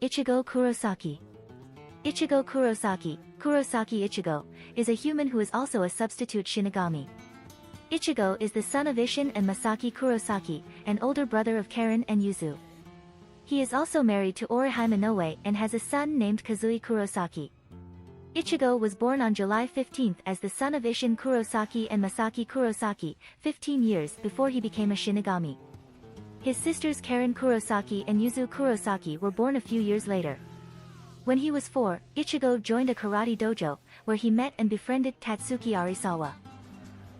Ichigo Kurosaki. Ichigo Kurosaki, Kurosaki Ichigo, is a human who is also a substitute Shinigami. Ichigo is the son of Isshin and Masaki Kurosaki, an older brother of Karen and Yuzu. He is also married to Orihime Inoue and has a son named Kazui Kurosaki. Ichigo was born on July 15 as the son of Isshin Kurosaki and Masaki Kurosaki, 15 years before he became a Shinigami. His sisters Karen Kurosaki and Yuzu Kurosaki were born a few years later. When he was 4, Ichigo joined a karate dojo, where he met and befriended Tatsuki Arisawa.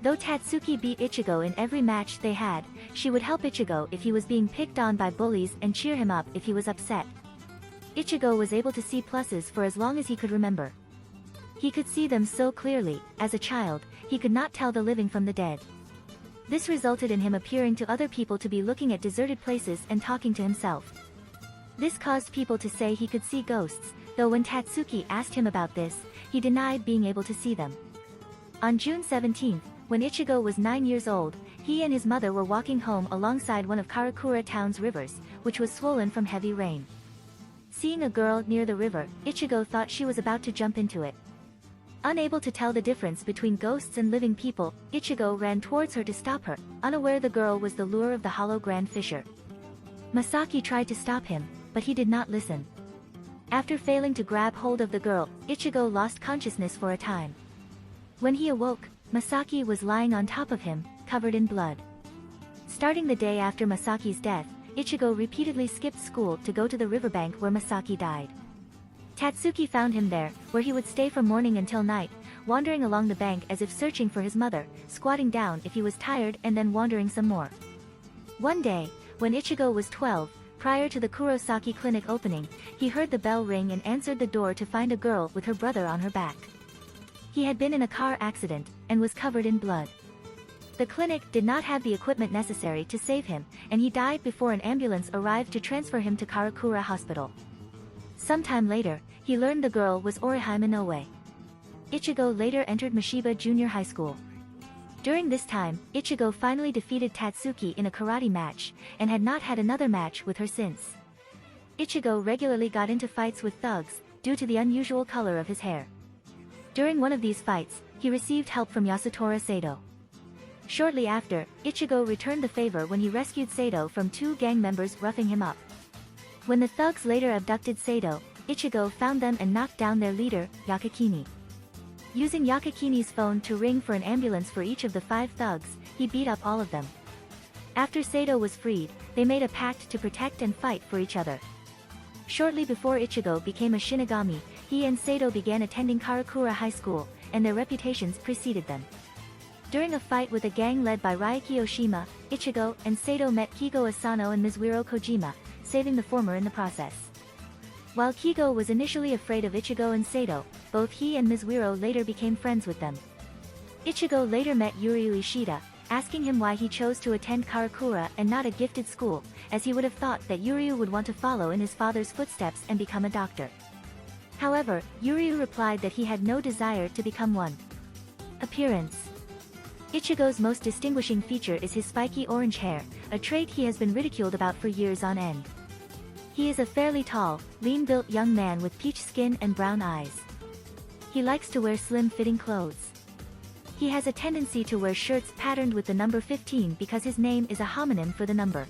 Though Tatsuki beat Ichigo in every match they had, she would help Ichigo if he was being picked on by bullies and cheer him up if he was upset. Ichigo was able to see pluses for as long as he could remember. He could see them so clearly. As a child, he could not tell the living from the dead. This resulted in him appearing to other people to be looking at deserted places and talking to himself. This caused people to say he could see ghosts, though when Tatsuki asked him about this, he denied being able to see them. On June 17, when Ichigo was 9 years old, he and his mother were walking home alongside one of Karakura town's rivers, which was swollen from heavy rain. Seeing a girl near the river, Ichigo thought she was about to jump into it. Unable to tell the difference between ghosts and living people, Ichigo ran towards her to stop her, unaware the girl was the lure of the Hollow Grand Fisher. Masaki tried to stop him, but he did not listen. After failing to grab hold of the girl, Ichigo lost consciousness for a time. When he awoke, Masaki was lying on top of him, covered in blood. Starting the day after Masaki's death, Ichigo repeatedly skipped school to go to the riverbank where Masaki died. Tatsuki found him there, where he would stay from morning until night, wandering along the bank as if searching for his mother, squatting down if he was tired and then wandering some more. One day, when Ichigo was 12, prior to the Kurosaki clinic opening, he heard the bell ring and answered the door to find a girl with her brother on her back. He had been in a car accident, and was covered in blood. The clinic did not have the equipment necessary to save him, and he died before an ambulance arrived to transfer him to Karakura Hospital. Sometime later, he learned the girl was Orihime Inoue. Ichigo later entered Mishiba Junior High School. During this time, Ichigo finally defeated Tatsuki in a karate match, and had not had another match with her since. Ichigo regularly got into fights with thugs, due to the unusual color of his hair. During one of these fights, he received help from Yasutora Sato. Shortly after, Ichigo returned the favor when he rescued Sato from 2 gang members roughing him up. When the thugs later abducted Sato, Ichigo found them and knocked down their leader, Yakakini. Using Yakakini's phone to ring for an ambulance for each of the 5 thugs, he beat up all of them. After Sato was freed, they made a pact to protect and fight for each other. Shortly before Ichigo became a Shinigami, he and Sato began attending Karakura High School, and their reputations preceded them. During a fight with a gang led by Ryuki Oshima, Ichigo and Sato met Kigo Asano and Mizuhiro Kojima, saving the former in the process. While Kigo was initially afraid of Ichigo and Sato, both he and Mizuhiro later became friends with them. Ichigo later met Yuryu Ishida, asking him why he chose to attend Karakura and not a gifted school, as he would have thought that Yuryu would want to follow in his father's footsteps and become a doctor. However, Yuryu replied that he had no desire to become one. Appearance. Ichigo's most distinguishing feature is his spiky orange hair, a trait he has been ridiculed about for years on end. He is a fairly tall, lean-built young man with peach skin and brown eyes. He likes to wear slim-fitting clothes. He has a tendency to wear shirts patterned with the number 15 because his name is a homonym for the number.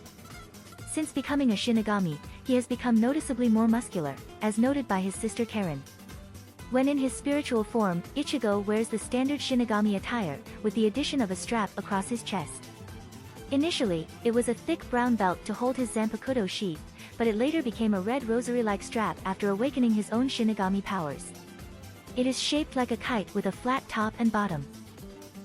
Since becoming a Shinigami, he has become noticeably more muscular, as noted by his sister Karen. When in his spiritual form, Ichigo wears the standard Shinigami attire, with the addition of a strap across his chest. Initially, it was a thick brown belt to hold his Zanpakuto sheath, but it later became a red rosary-like strap after awakening his own Shinigami powers. It is shaped like a kite with a flat top and bottom.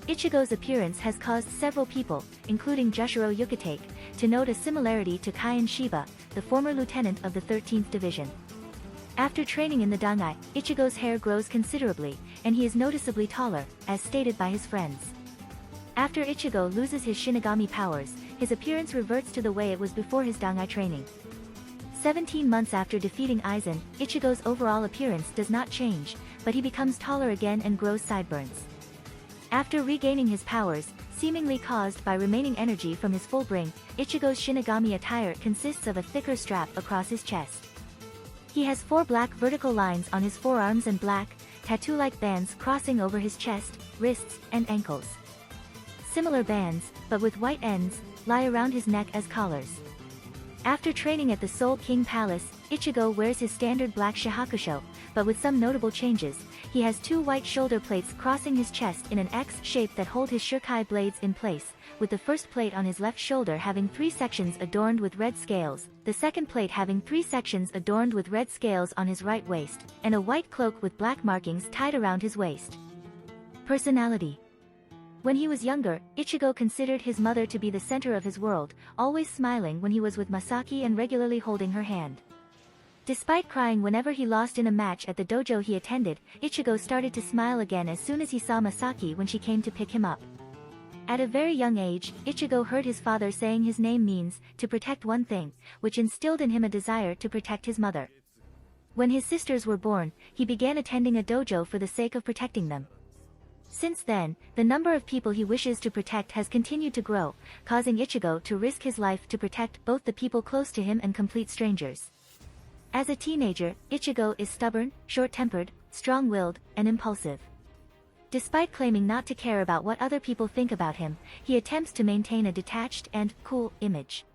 Ichigo's appearance has caused several people, including Jushiro Yukitake, to note a similarity to Kaioshin Shiba, the former lieutenant of the 13th Division. After training in the Dangai, Ichigo's hair grows considerably, and he is noticeably taller, as stated by his friends. After Ichigo loses his Shinigami powers, his appearance reverts to the way it was before his Dangai training. 17 months after defeating Aizen, Ichigo's overall appearance does not change, but he becomes taller again and grows sideburns. After regaining his powers, seemingly caused by remaining energy from his full bring, Ichigo's Shinigami attire consists of a thicker strap across his chest. He has 4 black vertical lines on his forearms and black, tattoo-like bands crossing over his chest, wrists, and ankles. Similar bands, but with white ends, lie around his neck as collars. After training at the Soul King Palace, Ichigo wears his standard black shahakusho, but with some notable changes. He has 2 white shoulder plates crossing his chest in an X shape that hold his shuriken blades in place, with the first plate on his left shoulder having 3 sections adorned with red scales, the second plate having 3 sections adorned with red scales on his right waist, and a white cloak with black markings tied around his waist. Personality. When he was younger, Ichigo considered his mother to be the center of his world, always smiling when he was with Masaki and regularly holding her hand. Despite crying whenever he lost in a match at the dojo he attended, Ichigo started to smile again as soon as he saw Masaki when she came to pick him up. At a very young age, Ichigo heard his father saying his name means, to protect one thing, which instilled in him a desire to protect his mother. When his sisters were born, he began attending a dojo for the sake of protecting them. Since then, the number of people he wishes to protect has continued to grow, causing Ichigo to risk his life to protect both the people close to him and complete strangers. As a teenager, Ichigo is stubborn, short-tempered, strong-willed, and impulsive. Despite claiming not to care about what other people think about him, he attempts to maintain a detached and cool image.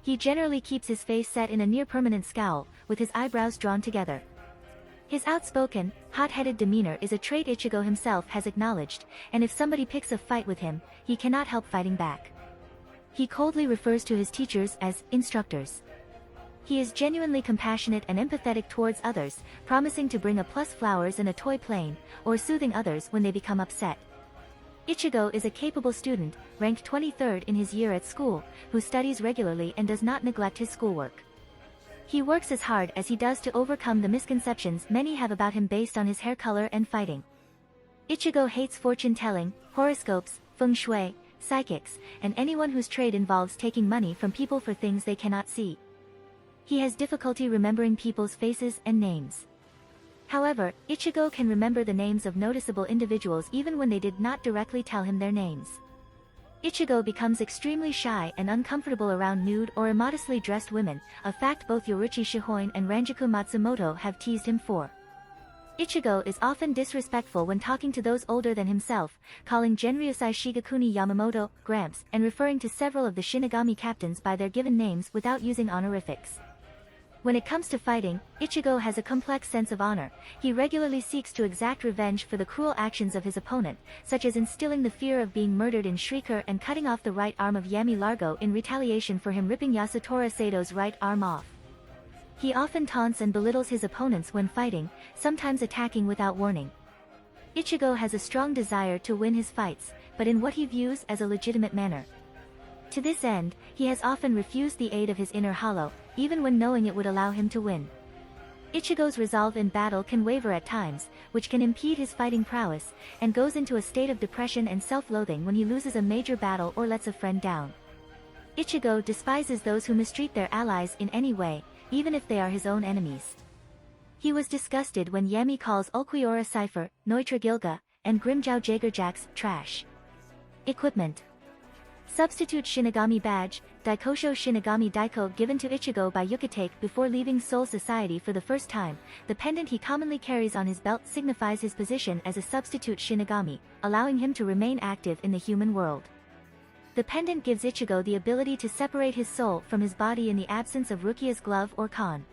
He generally keeps his face set in a near-permanent scowl, with his eyebrows drawn together. His outspoken, hot-headed demeanor is a trait Ichigo himself has acknowledged, and if somebody picks a fight with him, he cannot help fighting back. He coldly refers to his teachers as instructors. He is genuinely compassionate and empathetic towards others, promising to bring a plus flowers and a toy plane, or soothing others when they become upset. Ichigo is a capable student, ranked 23rd in his year at school, who studies regularly and does not neglect his schoolwork. He works as hard as he does to overcome the misconceptions many have about him based on his hair color and fighting. Ichigo hates fortune-telling, horoscopes, feng shui, psychics, and anyone whose trade involves taking money from people for things they cannot see. He has difficulty remembering people's faces and names. However, Ichigo can remember the names of noticeable individuals even when they did not directly tell him their names. Ichigo becomes extremely shy and uncomfortable around nude or immodestly dressed women, a fact both Yoruichi Shihoin and Ranjaku Matsumoto have teased him for. Ichigo is often disrespectful when talking to those older than himself, calling Genryusai Shigakuni Yamamoto, Gramps, and referring to several of the Shinigami captains by their given names without using honorifics. When it comes to fighting, Ichigo has a complex sense of honor. He regularly seeks to exact revenge for the cruel actions of his opponent, such as instilling the fear of being murdered in Shrieker and cutting off the right arm of Yami Largo in retaliation for him ripping Yasutora Sato's right arm off. He often taunts and belittles his opponents when fighting, sometimes attacking without warning. Ichigo has a strong desire to win his fights, but in what he views as a legitimate manner. To this end, he has often refused the aid of his inner hollow, even when knowing it would allow him to win. Ichigo's resolve in battle can waver at times, which can impede his fighting prowess, and goes into a state of depression and self-loathing when he loses a major battle or lets a friend down. Ichigo despises those who mistreat their allies in any way, even if they are his own enemies. He was disgusted when Yami calls Ulquiorra Cypher, Neutra Gilga, and Grimjow Jagerjax trash. Equipment. Substitute Shinigami Badge, Daikosho Shinigami Daiko given to Ichigo by Yukitake before leaving Soul Society for the first time. The pendant he commonly carries on his belt signifies his position as a substitute Shinigami, allowing him to remain active in the human world. The pendant gives Ichigo the ability to separate his soul from his body in the absence of Rukia's glove or Kon.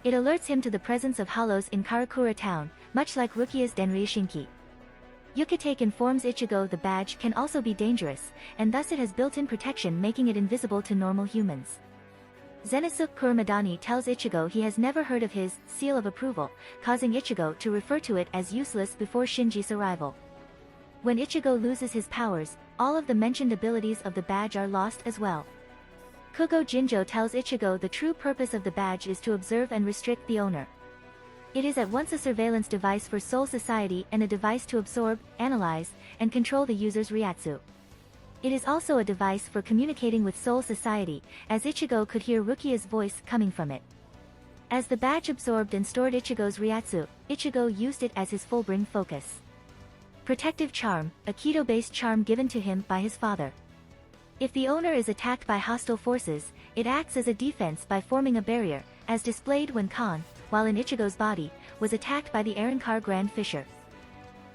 It alerts him to the presence of hollows in Karakura town, much like Rukia's Denryashinki. Yukitake informs Ichigo the badge can also be dangerous, and thus it has built-in protection making it invisible to normal humans. Zenisuke Kurumadani tells Ichigo he has never heard of his seal of approval, causing Ichigo to refer to it as useless before Shinji's arrival. When Ichigo loses his powers, all of the mentioned abilities of the badge are lost as well. Kugo Jinjo tells Ichigo the true purpose of the badge is to observe and restrict the owner. It is at once a surveillance device for Soul Society and a device to absorb, analyze, and control the user's Ryatsu. It is also a device for communicating with Soul Society, as Ichigo could hear Rukia's voice coming from it. As the badge absorbed and stored Ichigo's Ryatsu, Ichigo used it as his full-bring focus. Protective Charm, a Kido-based charm given to him by his father. If the owner is attacked by hostile forces, it acts as a defense by forming a barrier, as displayed when Kon, while in Ichigo's body, was attacked by the Arrancar Grand Fisher.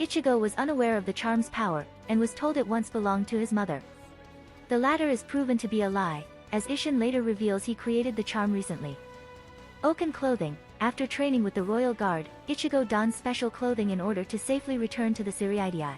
Ichigo was unaware of the charm's power, and was told it once belonged to his mother. The latter is proven to be a lie, as Isshin later reveals he created the charm recently. Oaken clothing. After training with the Royal Guard, Ichigo dons special clothing in order to safely return to the Siridae.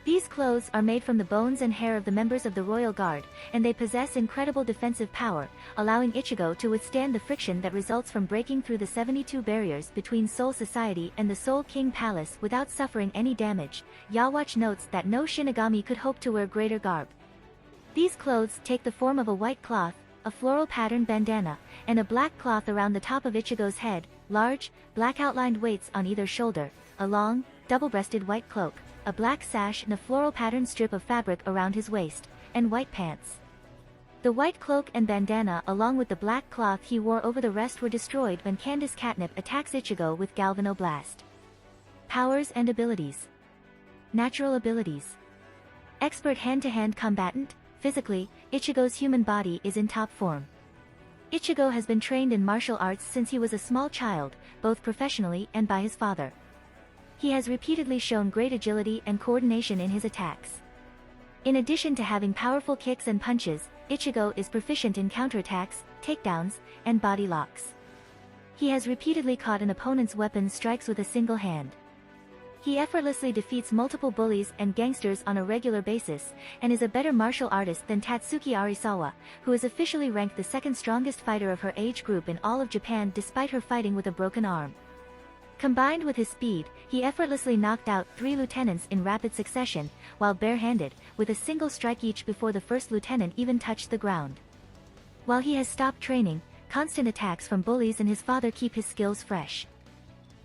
These clothes are made from the bones and hair of the members of the Royal Guard, and they possess incredible defensive power, allowing Ichigo to withstand the friction that results from breaking through the 72 barriers between Soul Society and the Soul King Palace without suffering any damage. Yawatch notes that no Shinigami could hope to wear greater garb. These clothes take the form of a white cloth, a floral pattern bandana, and a black cloth around the top of Ichigo's head, large, black outlined weights on either shoulder, a long, double-breasted white cloak, a black sash and a floral pattern strip of fabric around his waist, and white pants. The white cloak and bandana along with the black cloth he wore over the rest were destroyed when Candace Catnip attacks Ichigo with Galvanoblast. Powers and abilities. Natural abilities. Expert hand-to-hand combatant. Physically, Ichigo's human body is in top form. Ichigo has been trained in martial arts since he was a small child, both professionally and by his father. He has repeatedly shown great agility and coordination in his attacks. In addition to having powerful kicks and punches, Ichigo is proficient in counterattacks, takedowns, and body locks. He has repeatedly caught an opponent's weapon strikes with a single hand. He effortlessly defeats multiple bullies and gangsters on a regular basis, and is a better martial artist than Tatsuki Arisawa, who is officially ranked the second strongest fighter of her age group in all of Japan despite her fighting with a broken arm. Combined with his speed, he effortlessly knocked out 3 lieutenants in rapid succession, while barehanded, with a single strike each before the first lieutenant even touched the ground. While he has stopped training, constant attacks from bullies and his father keep his skills fresh.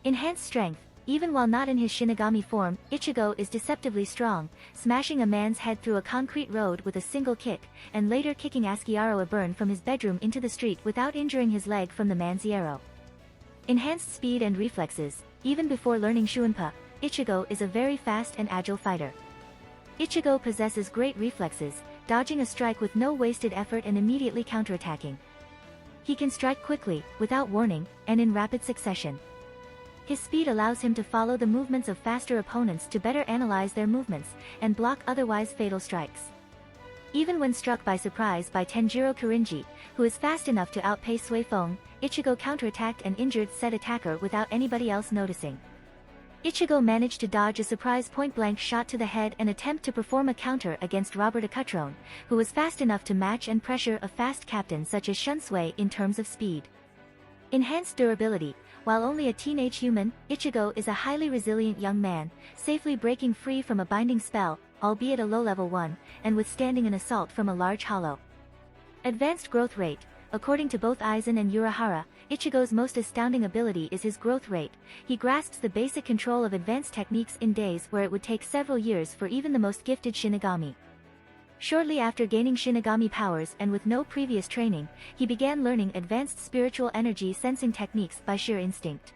Enhanced strength. Even while not in his Shinigami form, Ichigo is deceptively strong, smashing a man's head through a concrete road with a single kick, and later kicking Asciaro Burn from his bedroom into the street without injuring his leg from the man's arrow. Enhanced speed and reflexes. Even before learning Shuinpa, Ichigo is a very fast and agile fighter. Ichigo possesses great reflexes, dodging a strike with no wasted effort and immediately counterattacking. He can strike quickly, without warning, and in rapid succession. His speed allows him to follow the movements of faster opponents to better analyze their movements, and block otherwise fatal strikes. Even when struck by surprise by Tenjiro Kirinji, who is fast enough to outpace Sui Feng, Ichigo counterattacked and injured said attacker without anybody else noticing. Ichigo managed to dodge a surprise point-blank shot to the head and attempt to perform a counter against Robert Acutrone, who was fast enough to match and pressure a fast captain such as Shunsui in terms of speed. Enhanced durability. While only a teenage human, Ichigo is a highly resilient young man, safely breaking free from a binding spell, albeit a low-level one, and withstanding an assault from a large hollow. Advanced growth rate. According to both Aizen and Urahara, Ichigo's most astounding ability is his growth rate. He grasps the basic control of advanced techniques in days where it would take several years for even the most gifted Shinigami. Shortly after gaining Shinigami powers and with no previous training, he began learning advanced spiritual energy sensing techniques by sheer instinct.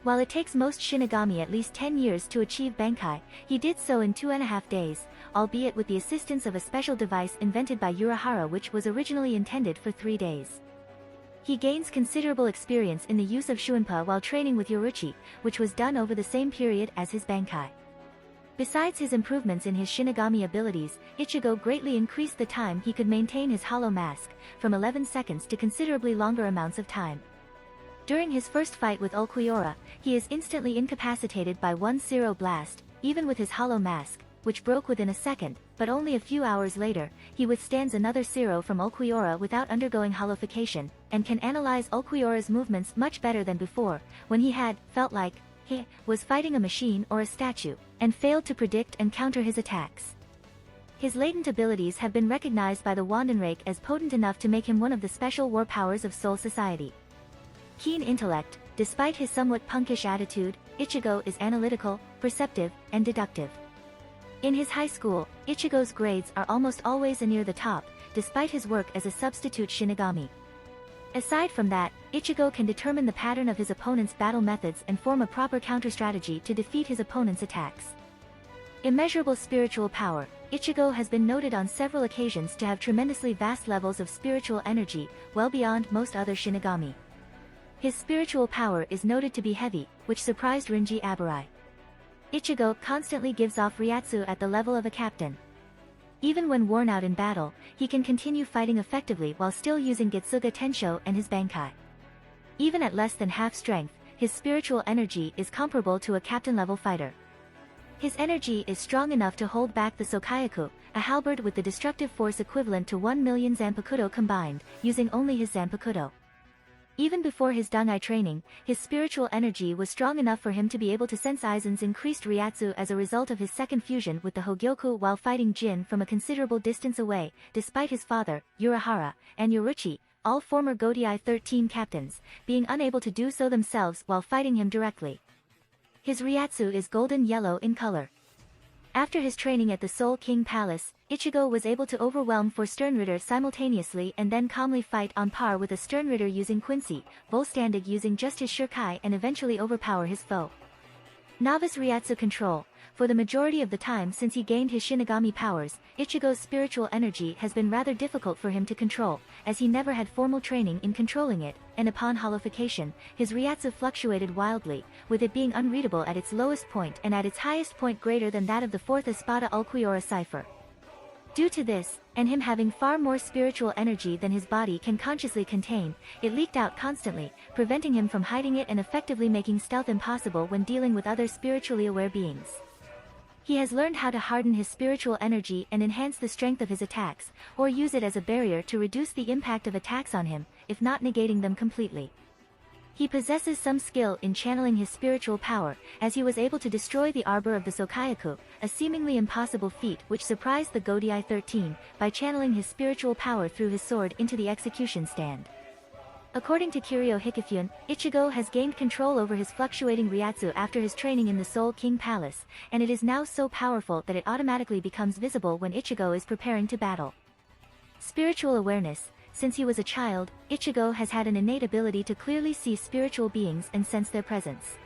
While it takes most Shinigami at least 10 years to achieve Bankai, he did so in 2.5 days, albeit with the assistance of a special device invented by Urahara which was originally intended for 3 days. He gains considerable experience in the use of Shuinpa while training with Yoruchi, which was done over the same period as his Bankai. Besides his improvements in his Shinigami abilities, Ichigo greatly increased the time he could maintain his hollow mask, from 11 seconds to considerably longer amounts of time. During his first fight with Ulquiorra, he is instantly incapacitated by one Zero Blast, even with his hollow mask, which broke within a second, but only a few hours later, he withstands another Zero from Ulquiorra without undergoing hollowification, and can analyze Ulquiorra's movements much better than before, when he had felt like he was fighting a machine or a statue, and failed to predict and counter his attacks. His latent abilities have been recognized by the Wandenrake as potent enough to make him one of the special war powers of Soul Society. Keen intellect. Despite his somewhat punkish attitude, Ichigo is analytical, perceptive, and deductive. In his high school, Ichigo's grades are almost always near the top, despite his work as a substitute Shinigami. Aside from that, Ichigo can determine the pattern of his opponent's battle methods and form a proper counter-strategy to defeat his opponent's attacks. Immeasurable spiritual power. Ichigo has been noted on several occasions to have tremendously vast levels of spiritual energy, well beyond most other Shinigami. His spiritual power is noted to be heavy, which surprised Rinji Abarai. Ichigo constantly gives off Ryatsu at the level of a captain. Even when worn out in battle, he can continue fighting effectively while still using Getsuga Tensho and his Bankai. Even at less than half strength, his spiritual energy is comparable to a captain-level fighter. His energy is strong enough to hold back the Sokayaku, a halberd with the destructive force equivalent to 1 million Zanpakuto combined, using only his Zanpakuto. Even before his Dangai training, his spiritual energy was strong enough for him to be able to sense Aizen's increased Ryatsu as a result of his second fusion with the Hogyoku while fighting Jin from a considerable distance away, despite his father, Urahara, and Yoruchi, all former Godai 13 captains, being unable to do so themselves while fighting him directly. His Ryatsu is golden yellow in color. After his training at the Soul King Palace, Ichigo was able to overwhelm 4 Sternritter simultaneously and then calmly fight on par with a Sternritter using Quincy, Volstandig using just his Shurkai and eventually overpower his foe. Novice Ryatsu control. For the majority of the time since he gained his Shinigami powers, Ichigo's spiritual energy has been rather difficult for him to control, as he never had formal training in controlling it, and upon holification, his Ryatsu fluctuated wildly, with it being unreadable at its lowest point and at its highest point greater than that of the 4th Espada Ulquiorra cipher. Due to this, and him having far more spiritual energy than his body can consciously contain, it leaked out constantly, preventing him from hiding it and effectively making stealth impossible when dealing with other spiritually aware beings. He has learned how to harden his spiritual energy and enhance the strength of his attacks, or use it as a barrier to reduce the impact of attacks on him, if not negating them completely. He possesses some skill in channeling his spiritual power, as he was able to destroy the Arbor of the Sokayaku, a seemingly impossible feat which surprised the Godai 13, by channeling his spiritual power through his sword into the execution stand. According to Kiryu Hikifune, Ichigo has gained control over his fluctuating Ryatsu after his training in the Soul King Palace, and it is now so powerful that it automatically becomes visible when Ichigo is preparing to battle. Spiritual awareness. Since he was a child, Ichigo has had an innate ability to clearly see spiritual beings and sense their presence.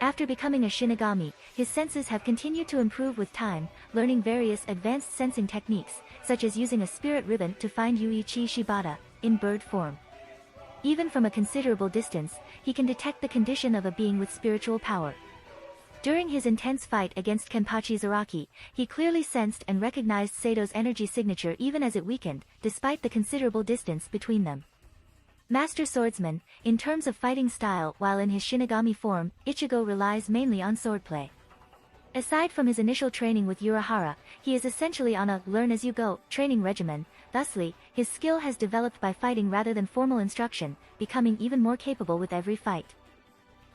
After becoming a Shinigami, his senses have continued to improve with time, learning various advanced sensing techniques, such as using a spirit ribbon to find Yuichi Shibata, in bird form. Even from a considerable distance, he can detect the condition of a being with spiritual power. During his intense fight against Kenpachi Zaraki, he clearly sensed and recognized Sato's energy signature even as it weakened, despite the considerable distance between them. Master Swordsman. In terms of fighting style while in his Shinigami form, Ichigo relies mainly on swordplay. Aside from his initial training with Urahara, he is essentially on a learn-as-you-go training regimen. Thusly, his skill has developed by fighting rather than formal instruction, becoming even more capable with every fight.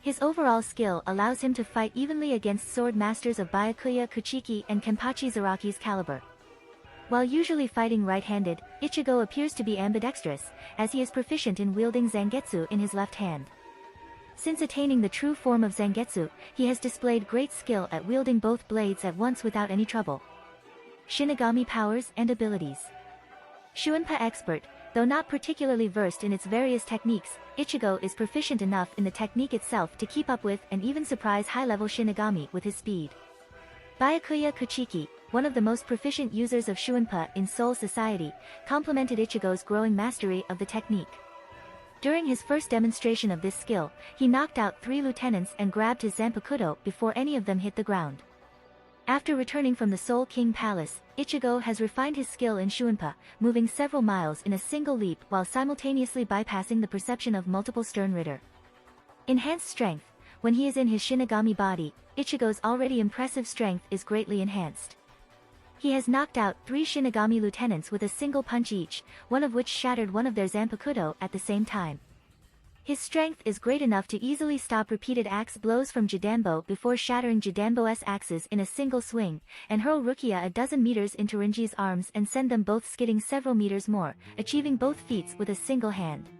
His overall skill allows him to fight evenly against sword masters of Byakuya Kuchiki and Kenpachi Zaraki's caliber. While usually fighting right-handed, Ichigo appears to be ambidextrous, as he is proficient in wielding Zangetsu in his left hand. Since attaining the true form of Zangetsu, he has displayed great skill at wielding both blades at once without any trouble. Shinigami powers and abilities. Shuinpa expert. Though not particularly versed in its various techniques, Ichigo is proficient enough in the technique itself to keep up with and even surprise high-level Shinigami with his speed. Byakuya Kuchiki, one of the most proficient users of Shuinpa in Soul Society, complemented Ichigo's growing mastery of the technique. During his first demonstration of this skill, he knocked out 3 lieutenants and grabbed his Zanpakuto before any of them hit the ground. After returning from the Soul King Palace, Ichigo has refined his skill in Shuinpa, moving several miles in a single leap while simultaneously bypassing the perception of multiple Sternritter. Enhanced strength. When he is in his Shinigami body, Ichigo's already impressive strength is greatly enhanced. He has knocked out 3 Shinigami lieutenants with a single punch each, one of which shattered one of their Zanpakuto at the same time. His strength is great enough to easily stop repeated axe blows from Jidanbo before shattering Jidanbo's axes in a single swing, and hurl Rukia a dozen meters into Rinji's arms and send them both skidding several meters more, achieving both feats with a single hand.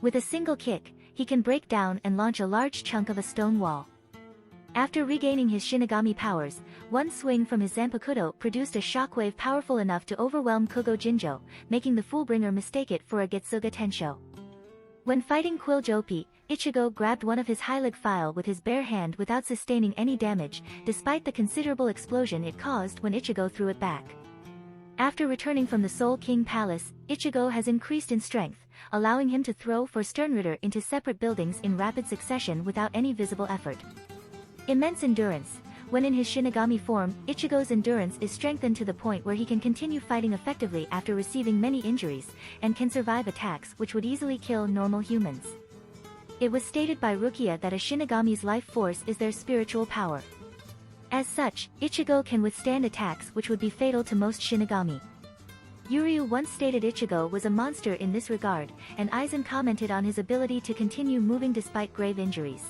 With a single kick, he can break down and launch a large chunk of a stone wall. After regaining his Shinigami powers, one swing from his Zanpakuto produced a shockwave powerful enough to overwhelm Kugo Jinjo, making the Foolbringer mistake it for a Getsuga Tensho. When fighting Quill Jopi, Ichigo grabbed one of his Hylic file with his bare hand without sustaining any damage, despite the considerable explosion it caused when Ichigo threw it back. After returning from the Soul King Palace, Ichigo has increased in strength, allowing him to throw for Sternritter into separate buildings in rapid succession without any visible effort. Immense endurance. When in his Shinigami form, Ichigo's endurance is strengthened to the point where he can continue fighting effectively after receiving many injuries, and can survive attacks which would easily kill normal humans. It was stated by Rukia that a Shinigami's life force is their spiritual power. As such, Ichigo can withstand attacks which would be fatal to most Shinigami. Yuryu once stated Ichigo was a monster in this regard, and Aizen commented on his ability to continue moving despite grave injuries.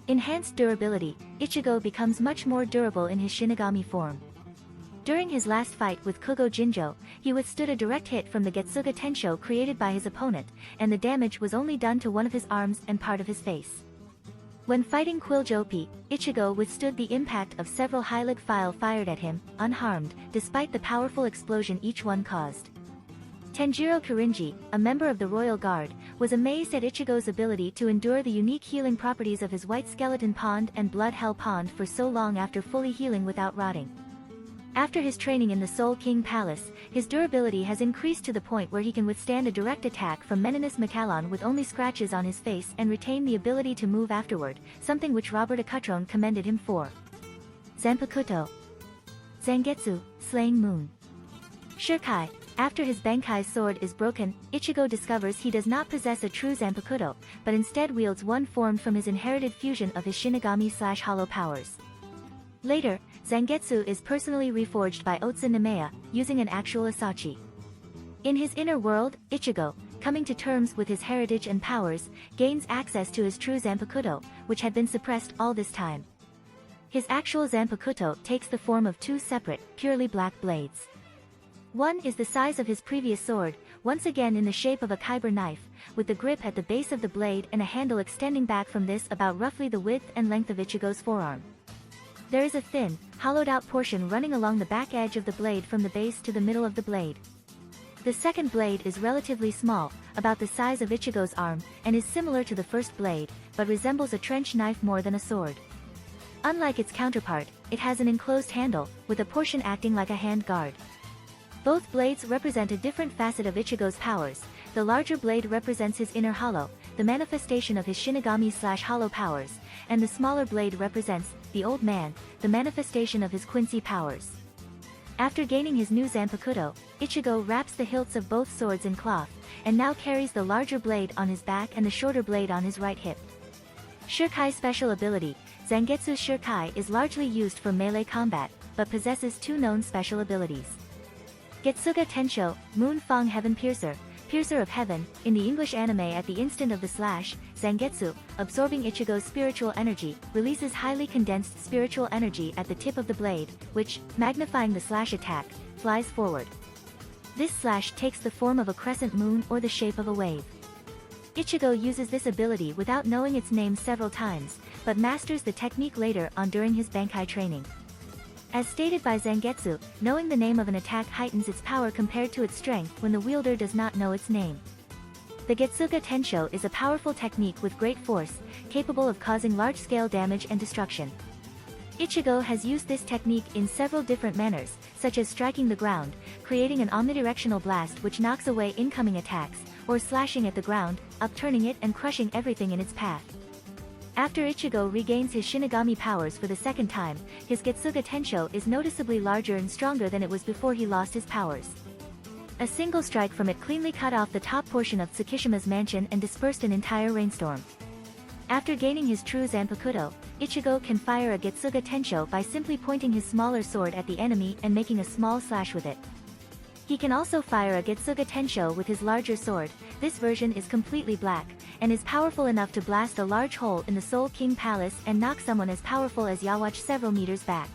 Enhanced durability. Ichigo becomes much more durable in his Shinigami form. During his last fight with Kugo Jinjo, he withstood a direct hit from the Getsuga Tensho created by his opponent, and the damage was only done to one of his arms and part of his face. When fighting Quilljopi, Ichigo withstood the impact of several Hylic file fired at him, unharmed, despite the powerful explosion each one caused. Tanjiro Kirinji, a member of the Royal Guard, was amazed at Ichigo's ability to endure the unique healing properties of his White Skeleton Pond and Blood Hell Pond for so long after fully healing without rotting. After his training in the Soul King Palace, his durability has increased to the point where he can withstand a direct attack from Meninis Macallon with only scratches on his face and retain the ability to move afterward, something which Robert Acutron commended him for. Zanpakuto. Zangetsu, Slaying Moon. Shirkai. After his Bankai's sword is broken, Ichigo discovers he does not possess a true Zanpakuto, but instead wields one formed from his inherited fusion of his Shinigami/Hollow powers. Later, Zangetsu is personally reforged by Otsu Nemea, using an actual Asachi. In his inner world, Ichigo, coming to terms with his heritage and powers, gains access to his true Zanpakuto, which had been suppressed all this time. His actual Zanpakuto takes the form of two separate, purely black blades. One is the size of his previous sword, once again in the shape of a kyber knife, with the grip at the base of the blade and a handle extending back from this about roughly the width and length of Ichigo's forearm. There is a thin, hollowed-out portion running along the back edge of the blade from the base to the middle of the blade. The second blade is relatively small, about the size of Ichigo's arm, and is similar to the first blade, but resembles a trench knife more than a sword. Unlike its counterpart, it has an enclosed handle, with a portion acting like a hand guard. Both blades represent a different facet of Ichigo's powers. The larger blade represents his inner hollow, the manifestation of his Shinigami/Hollow powers, and the smaller blade represents, the Old Man, the manifestation of his Quincy powers. After gaining his new Zanpakuto, Ichigo wraps the hilts of both swords in cloth, and now carries the larger blade on his back and the shorter blade on his right hip. Shirkai special ability. Zangetsu's Shirkai is largely used for melee combat, but possesses two known special abilities. Getsuga Tensho, Moon Fang Heaven Piercer, Piercer of Heaven, in the English anime at the instant of the slash, Zangetsu, absorbing Ichigo's spiritual energy, releases highly condensed spiritual energy at the tip of the blade, which, magnifying the slash attack, flies forward. This slash takes the form of a crescent moon or the shape of a wave. Ichigo uses this ability without knowing its name several times, but masters the technique later on during his Bankai training. As stated by Zangetsu, knowing the name of an attack heightens its power compared to its strength when the wielder does not know its name. The Getsuga Tensho is a powerful technique with great force, capable of causing large-scale damage and destruction. Ichigo has used this technique in several different manners, such as striking the ground, creating an omnidirectional blast which knocks away incoming attacks, or slashing at the ground, upturning it and crushing everything in its path. After Ichigo regains his Shinigami powers for the second time, his Getsuga Tensho is noticeably larger and stronger than it was before he lost his powers. A single strike from it cleanly cut off the top portion of Tsukishima's mansion and dispersed an entire rainstorm. After gaining his true Zanpakuto, Ichigo can fire a Getsuga Tensho by simply pointing his smaller sword at the enemy and making a small slash with it. He can also fire a Getsuga Tensho with his larger sword. This version is completely black, and is powerful enough to blast a large hole in the Soul King Palace and knock someone as powerful as Yawatch several meters back.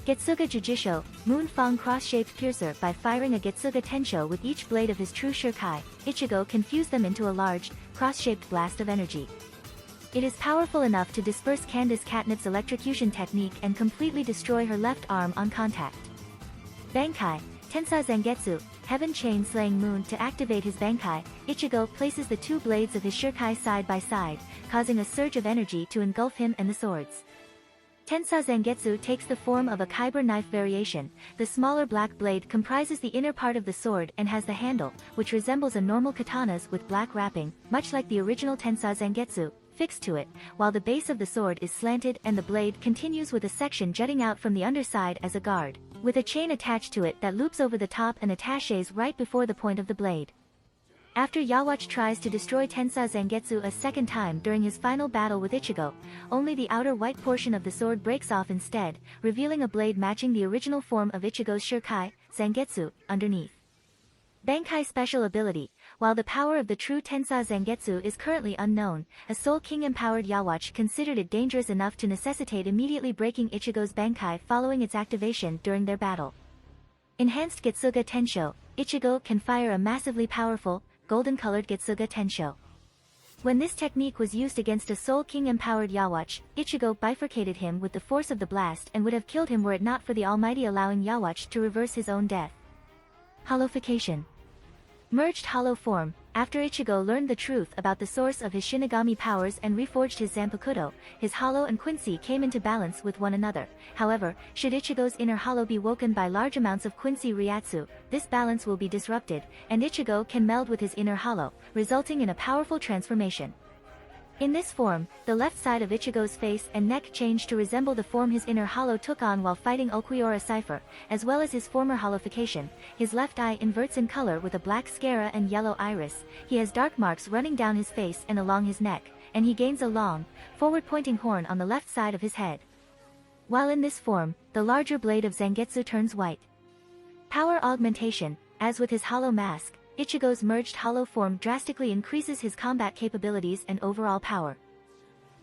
Getsuga Jujisho, Moon Fang cross-shaped piercer. By firing a Getsuga Tensho with each blade of his true Shirkai, Ichigo can fuse them into a large, cross-shaped blast of energy. It is powerful enough to disperse Candace Catnip's electrocution technique and completely destroy her left arm on contact. Bankai, Tensai Zangetsu, Heaven Chain Slaying Moon. To activate his Bankai, Ichigo places the two blades of his Shirkai side by side, causing a surge of energy to engulf him and the swords. Tensai Zangetsu takes the form of a kyber knife variation. The smaller black blade comprises the inner part of the sword and has the handle, which resembles a normal katana's with black wrapping, much like the original Tensai Zangetsu, fixed to it, while the base of the sword is slanted and the blade continues with a section jutting out from the underside as a guard, with a chain attached to it that loops over the top and attaches right before the point of the blade. After Yawatch tries to destroy Tensai Zangetsu a second time during his final battle with Ichigo, only the outer white portion of the sword breaks off instead, revealing a blade matching the original form of Ichigo's Shirkai, Zangetsu, underneath. Bankai special ability. While the power of the true Tensai Zangetsu is currently unknown, a Soul King-empowered Yawatch considered it dangerous enough to necessitate immediately breaking Ichigo's Bankai following its activation during their battle. Enhanced Getsuga Tensho. Ichigo can fire a massively powerful, golden-colored Getsuga Tensho. When this technique was used against a Soul King-empowered Yawatch, Ichigo bifurcated him with the force of the blast and would have killed him were it not for the Almighty allowing Yawatch to reverse his own death. Holofication. Merged hollow form. After Ichigo learned the truth about the source of his Shinigami powers and reforged his Zanpakuto, his hollow and Quincy came into balance with one another. However, should Ichigo's inner hollow be woken by large amounts of Quincy Ryatsu, this balance will be disrupted, and Ichigo can meld with his inner hollow, resulting in a powerful transformation. In this form, the left side of Ichigo's face and neck changed to resemble the form his inner hollow took on while fighting Okuiora Cipher, as well as his former holofication. His left eye inverts in color with a black sclera and yellow iris, he has dark marks running down his face and along his neck, and he gains a long, forward-pointing horn on the left side of his head. While in this form, the larger blade of Zangetsu turns white. Power augmentation. As with his hollow mask, Ichigo's merged hollow form drastically increases his combat capabilities and overall power.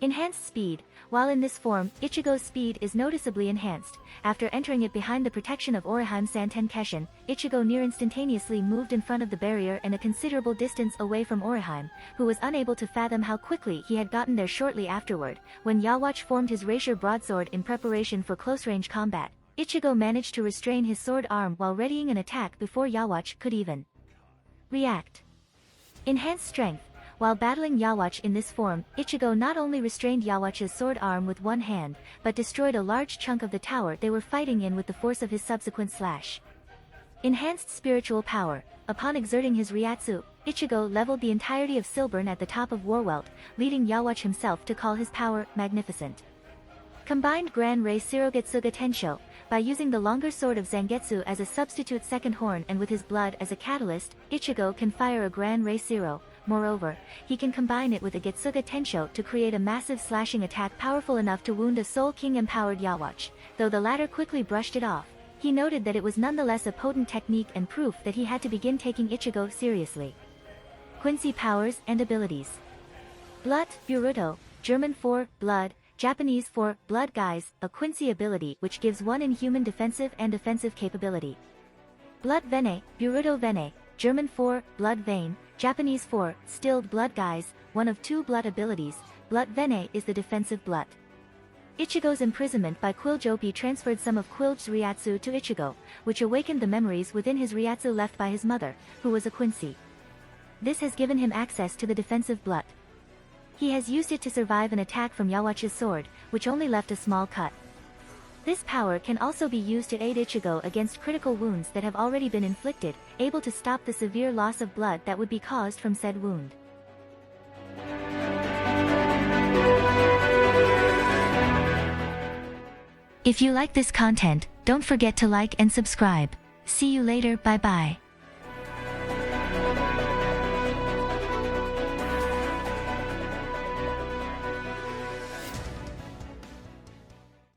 Enhanced speed. While in this form, Ichigo's speed is noticeably enhanced. After entering it behind the protection of Orihime Santen Keshin, Ichigo near instantaneously moved in front of the barrier and a considerable distance away from Orihime, who was unable to fathom how quickly he had gotten there shortly afterward. When Yawatch formed his Rapier broadsword in preparation for close-range combat, Ichigo managed to restrain his sword arm while readying an attack before Yawatch could even react. Enhanced strength. While battling Yawatch in this form, Ichigo not only restrained Yawatch's sword arm with one hand, but destroyed a large chunk of the tower they were fighting in with the force of his subsequent slash. Enhanced spiritual power. Upon exerting his Ryatsu, Ichigo leveled the entirety of Silburn at the top of Warwelt, leading Yawatch himself to call his power magnificent. Combined Gran Rei Shirogetsuga Tensho. By using the longer sword of Zangetsu as a substitute second horn and with his blood as a catalyst, Ichigo can fire a Gran Rei Zero. Moreover, he can combine it with a Getsuga Tensho to create a massive slashing attack powerful enough to wound a Soul King-empowered Yawatch. Though the latter quickly brushed it off, he noted that it was nonetheless a potent technique and proof that he had to begin taking Ichigo seriously. Quincy powers and abilities. Blood, Buruto, German for blood, Japanese for blood guys, a Quincy ability which gives one inhuman defensive and offensive capability. Blood Vene, Buruto Vene, German for blood vein, Japanese for stilled blood guys, one of two blood abilities. Blood Vene is the defensive blood. Ichigo's imprisonment by Quilljopi transferred some of Quill's Ryatsu to Ichigo, which awakened the memories within his Ryatsu left by his mother, who was a Quincy. This has given him access to the defensive blood. He has used it to survive an attack from Yawatch's sword, which only left a small cut. This power can also be used to aid Ichigo against critical wounds that have already been inflicted, able to stop the severe loss of blood that would be caused from said wound. If you like this content, don't forget to like and subscribe. See you later, bye bye.